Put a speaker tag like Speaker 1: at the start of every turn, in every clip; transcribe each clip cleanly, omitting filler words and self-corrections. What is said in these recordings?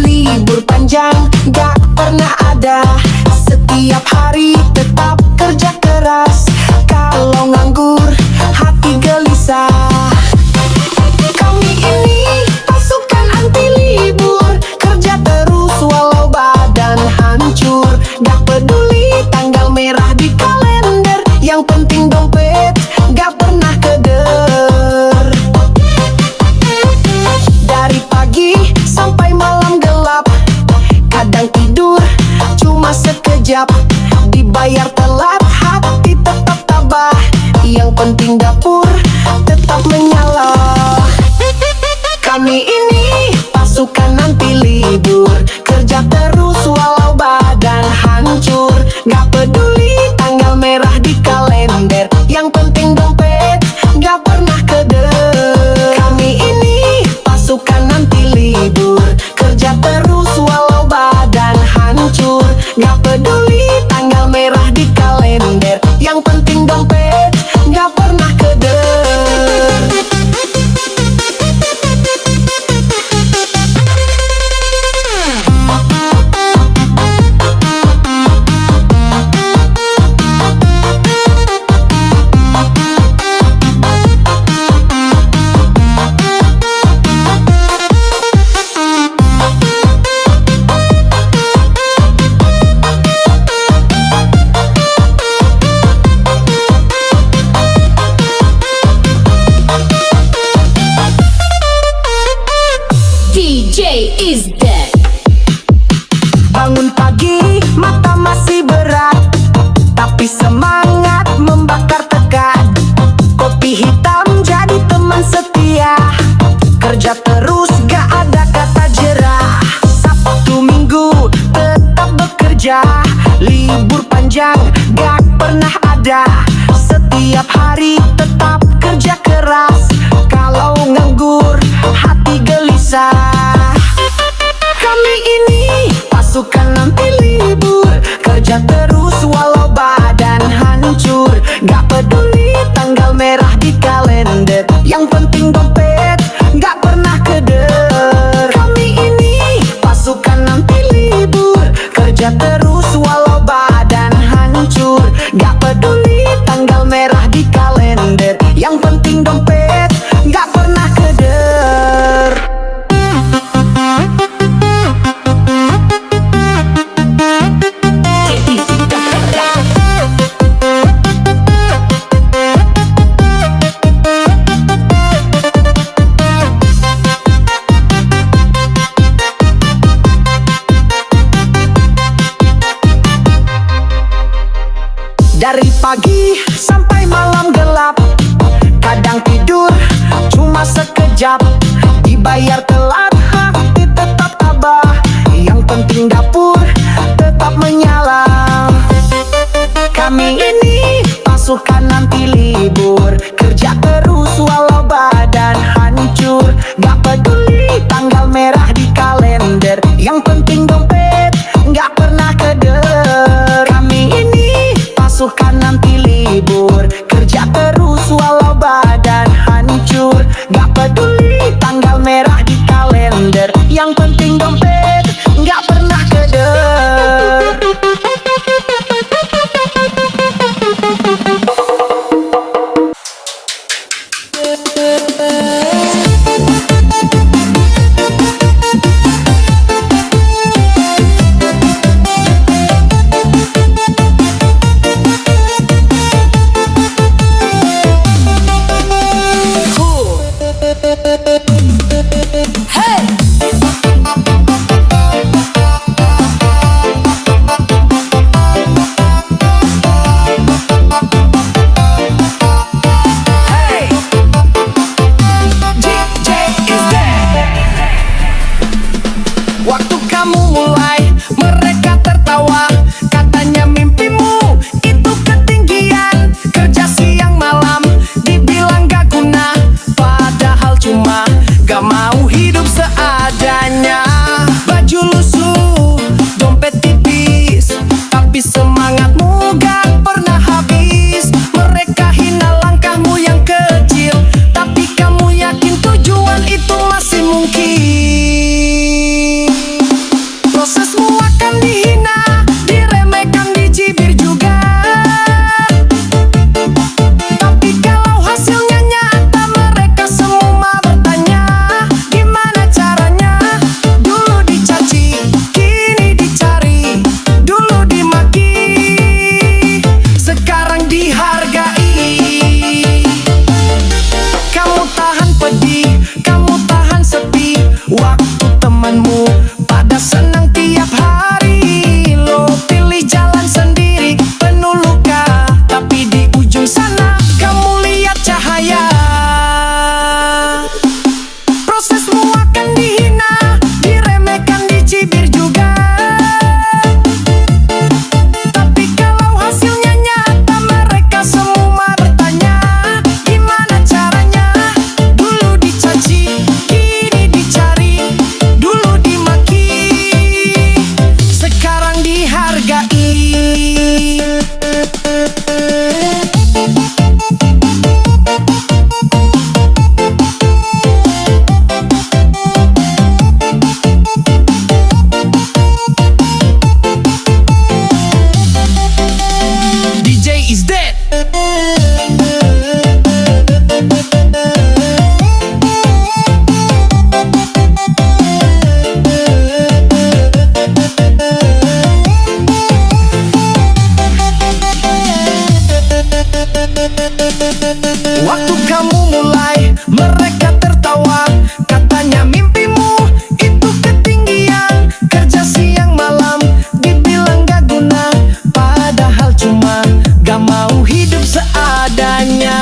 Speaker 1: Libur panjang gak pernah ada. Setiap hari tetap kerja keras. Kalau nganggur hati gelisah. Kami ini pasukan anti libur, kerja terus walau badan hancur. Gak peduli tanggal merah di kalender, yang penting dompet gak pernah keder. Dari pagi sampai malam gelap, kadang tidur cuma sekejap. Dibayar telat hati tetap tabah, yang penting dapur tetap menyala. Kami ini pasukan anti libur, kerja terus walau badan hancur. Gak peduli tanggal merah di kalender, yang penting dompet gak pernah keder. Kami ini pasukan anti libur, kerja terus walau badan hancur. Gak peduli tanggal merah di kalender, yang penting dompet gak pernah keder.
Speaker 2: DJ is dead.
Speaker 1: Bangun pagi, mata masih berat, tapi semangat membakar tekad. Kopi hitam jadi teman setia, kerja terus gak ada kata jerah. Sabtu Minggu tetap bekerja, libur panjang gak pernah ada. Setiap hari tetap kerja keras, kalau nganggur hati gelisah. Kami ini pasukan anti libur, kerja terus walau badan hancur. Gak peduli tanggal merah di kalender, yang penting dompet gak pernah keder. Kami ini pasukan anti libur, kerja terus walau badan hancur. Gak peduli tanggal merah di kalender, yang penting dompet gak pernah keder. Dari pagi sampai malam gelap, kadang tidur cuma sekejap. Dibayar telat hati tetap tabah, yang penting dapur tetap menyala. Kami ini pasukan anti libur, kerja terus walau badan hancur. Gak peduli tanggal merah di kalender, yang penting dompet gak pernah keder. Kami ini pasukan anti libur, kerja terus walau badan hancur. Gak peduli tanggal merah di kalender, yang penting dompet gak pernah keder.
Speaker 2: Hey!
Speaker 1: kamu mulai, mereka tertawa. Katanya mimpimu itu ketinggian, kerja siang malam, dibilang gak guna. Padahal cuma gak mau hidup seadanya. Baju lusuh, dompet tipis, tapi semangatmu gak pernah habis. Mereka hina langkahmu yang kecil, tapi kamu yakin tujuan itu masih mungkin. Prosesmu akan dihina, diremehkan, dicibir juga. Tapi kalau hasilnya nyata, mereka semua bertanya, gimana caranya? Dulu dicaci, kini dicari, dulu dimaki, sekarang dihargai. Kamu tahan pedih, kamu tahan sepi, waktu temanmu pada senang tiap hari. Lo pilih jalan sendiri, penuh luka, tapi di ujung sana kamu lihat cahaya. Prosesmu akan dihina, diremehkan, dicibir juga. Tapi kalau hasilnya nyata, mereka semua bertanya, gimana caranya? Dulu dicaci, kini dicari, dulu dimaki, sekarang dihargai. DJ is dead. Waktu kamu mulai, mereka tertawa. Katanya mimpimu itu ketinggian, kerja siang malam, dibilang gak guna. Padahal cuma gak mau hidup seadanya.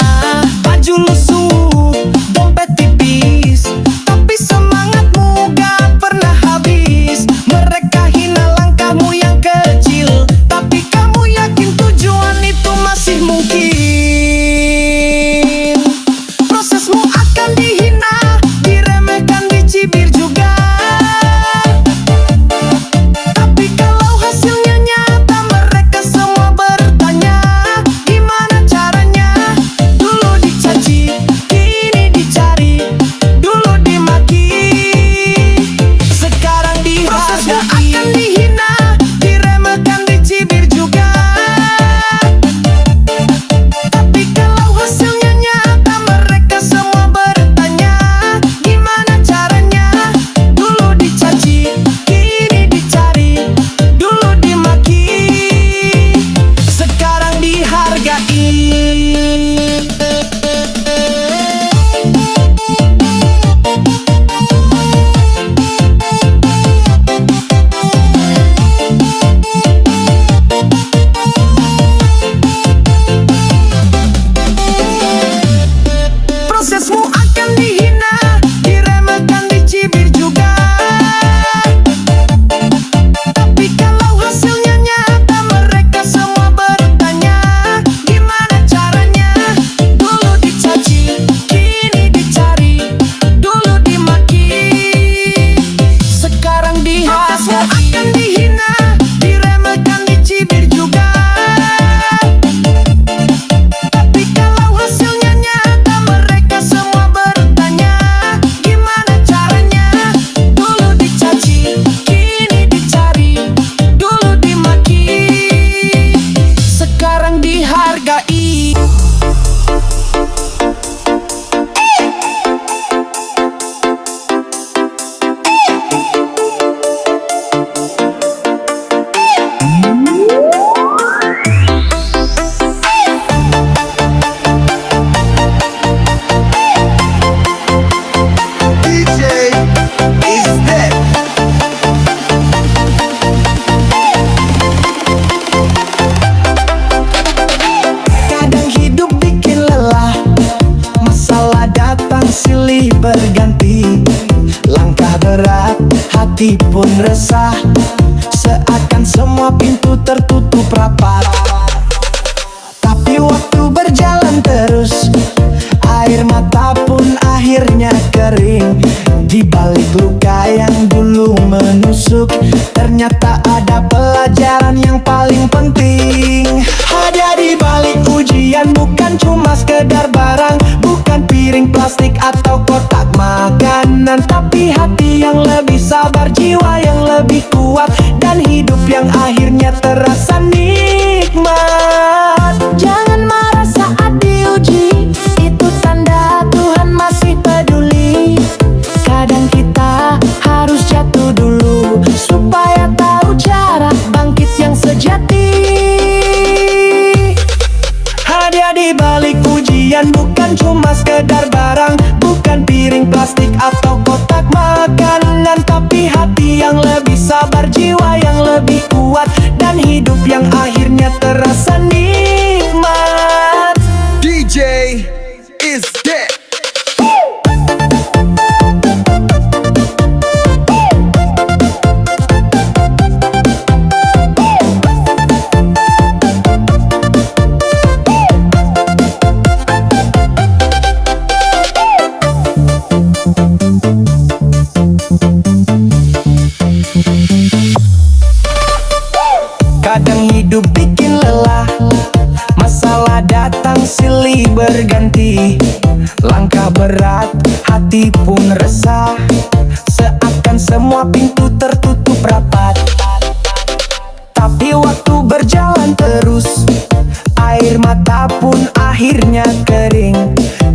Speaker 1: Baju lusuh, dompet tipis, tapi semangatmu gak pernah habis. Mereka hina langkahmu yang kecil, tapi kamu yakin tujuan itu masih mungkin. Prosesmu akan dihina, diremehkan, dicibir juga. Tapi kalau hasilnya nyata, mereka semua bertanya, gimana caranya? Dulu dicaci, kini dicari, dulu dimaki, sekarang dihargai. Prosesmu akan dihina, diremehkan, dicibir juga. Tapi kalau hasilnya nyata, mereka semua bertanya, gimana caranya? Dulu dicaci, kini dicari, dulu dimaki, sekarang dihargai. Prosesmu akan dihina, diremehkan, dicibir juga. Tapi kalau hasilnya nyata, mereka semua bertanya, gimana caranya? Dulu dicaci, kini dicari, dulu dimaki, sekarang dihargai. Prosesmu akan dihina, diremehkan, dicibir juga. Tapi kalau hasilnya nyata, mereka semua bertanya, gimana caranya? Dulu dicaci, kini dicari, dulu dimaki, sekarang dihargai. hati pun resah, seakan semua pintu tertutup rapat. Tapi waktu berjalan terus, air mata pun akhirnya kering. Di balik luka yang dulu menusuk, ternyata ada pelajaran yang paling penting. Hadiah di balik ujian bukan cuma sekedar barang, bukan piring plastik atau kotak makanan, tapi hati yang lebih sabar, jiwa yang lebih kuat, dan hidup yang akhirnya terasa nikmat. Jangan marah saat diuji, itu tanda Tuhan masih peduli. Kadang kita harus jatuh dulu supaya tahu cara bangkit yang sejati. Hadiah di balik ujian bukan cuma sekedar barang, bukan piring plastik atau kotak makanan, tapi hati yang lebih sabar, jiwa yang lebih kuat, dan hidup yang akhirnya terasa nikmat.
Speaker 3: DJ is dead.
Speaker 1: Kadang hidup bikin lelah, masalah datang silih berganti. Langkah berat, hati pun resah, seakan semua pintu tertutup rapat. Tapi waktu berjalan terus, air mata pun akhirnya kering.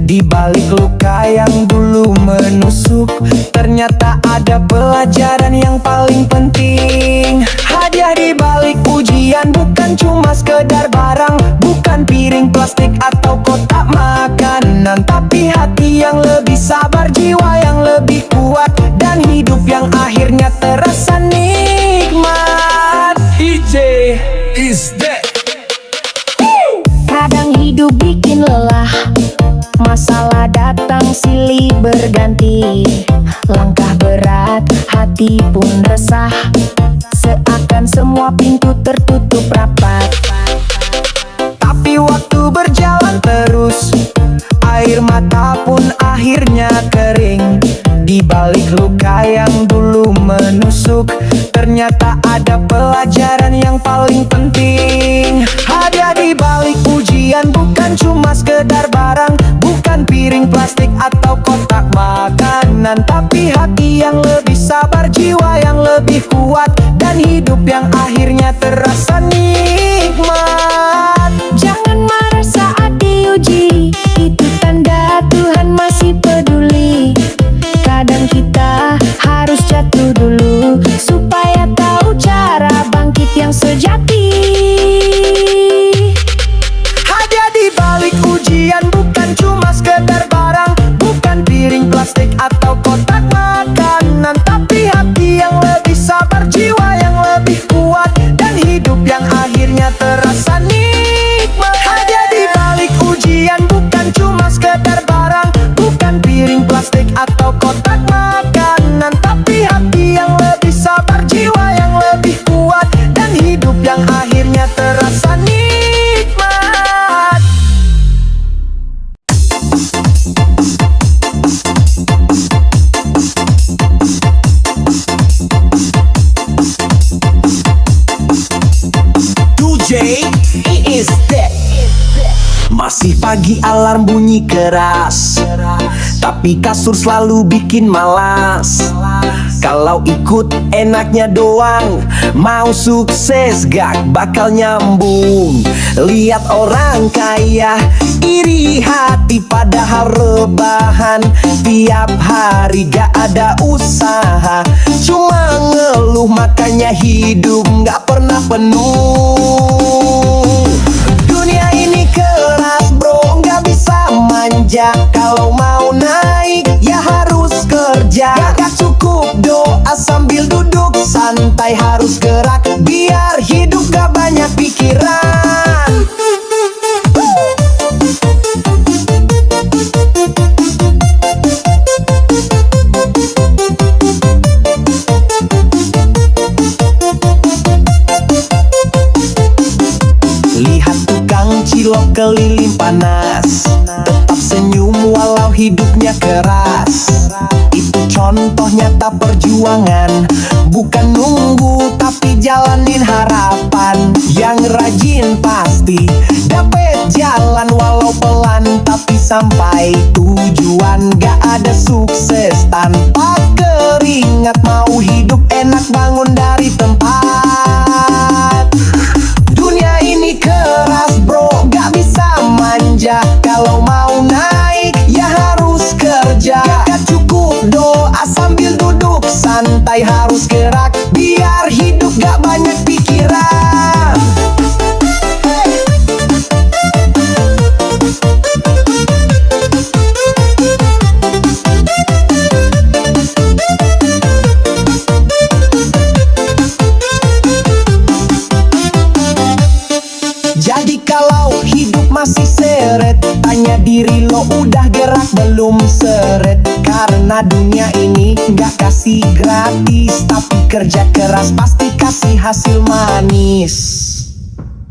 Speaker 1: Di balik luka yang dulu menusuk, ternyata ada pelajaran yang paling penting. Hadiah di balik ujian bukan cuma sekedar barang, bukan piring plastik atau kotak makanan, tapi hati yang lebih sabar, jiwa yang lebih kuat, dan hidup yang akhirnya terasa nikmat.
Speaker 3: DJ is dead.
Speaker 1: Kadang hidup bikin lelah, masalah datang silih berganti. Langkah berat, hati pun resah, seakan semua pintu tertutup rapat. Tapi waktu berjalan terus, air mata pun akhirnya kering. Di balik luka yang dulu menusuk, ternyata ada pelajaran yang paling penting. Hadiah di balik ujian bukan cuma sekedar barang, bukan piring plastik atau kotak makanan, tapi hati yang lebih sabar, jiwa yang lebih kuat, dan hidup yang akhirnya terasa nikmat. Jangan marah saat diuji, itu tanda Tuhan masih peduli. Kadang kita harus jatuh dulu supaya tahu cara bangkit yang sejati. Hadiah di balik ujian bukan cuma sekedar barang, bukan piring plastik atau kotak makanan, tapi hati yang lebih sabar, jiwa yang lebih kuat, dan hidup yang akhirnya terasa nikmat. Hadiah di balik ujian bukan cuma sekedar barang, bukan piring plastik atau kotak makanan, tapi hati yang lebih sabar, jiwa yang lebih kuat, dan hidup yang akhirnya terasa nikmat. DJ is dead. Masih pagi alarm bunyi keras, tapi kasur selalu bikin malas. Kalau ikut enaknya doang, mau sukses gak bakal nyambung. Lihat orang kaya, iri hati padahal rebahan. Tiap hari gak ada usaha, cuma ngeluh makanya hidup gak pernah penuh. Dunia ini keras bro, gak bisa manja. Kalau mau naik ya harus kerja. Gak cukup doa sambil duduk santai, harus gerak biar hidup gak banyak pikiran. sekeliling panas, tetap senyum walau hidupnya keras. Itu contoh nyata perjuangan, bukan nunggu tapi jalanin harapan. Yang rajin pasti dapet jalan walau pelan, tapi sampai tujuan. Gak ada sukses tanpa keringat, mau hidup enak bangun dari tempat. Dunia ini keras bro, gak bisa manja. Kalau mau naik ya harus kerja. Gak cukup doa sambil duduk santai, harus gerak biar hidup gak banyak pikiran. Jadi kalau hidup masih seret, tanya diri lo udah gerak belum seret. Karena dunia ini gak kasih gratis, tapi kerja keras pasti kasih hasil manis.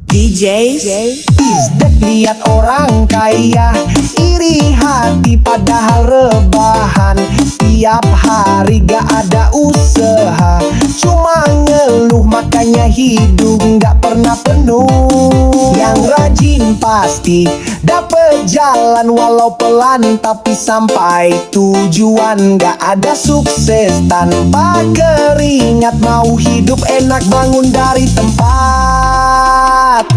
Speaker 1: DJ is that, lihat orang kaya iri hati padahal rebahan. Tiap hari gak ada usaha, cuma ngeluh makanya hidup gak pernah penuh. Yang rajin pasti dapet jalan walau pelan, tapi sampai tujuan. Gak ada sukses tanpa keringat, mau hidup enak bangun dari tempat.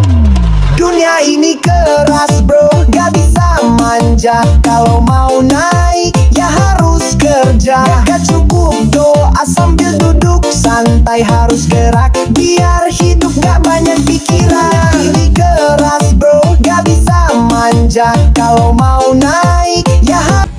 Speaker 1: Dunia ini keras bro, gak bisa manja. Kalau mau naik ya harus kerja. Gak cukup doa sambil duduk santai, harus gerak biar hidup gak banyak pikiran. Ini keras bro, gak bisa manja. Kalau mau naik ya harus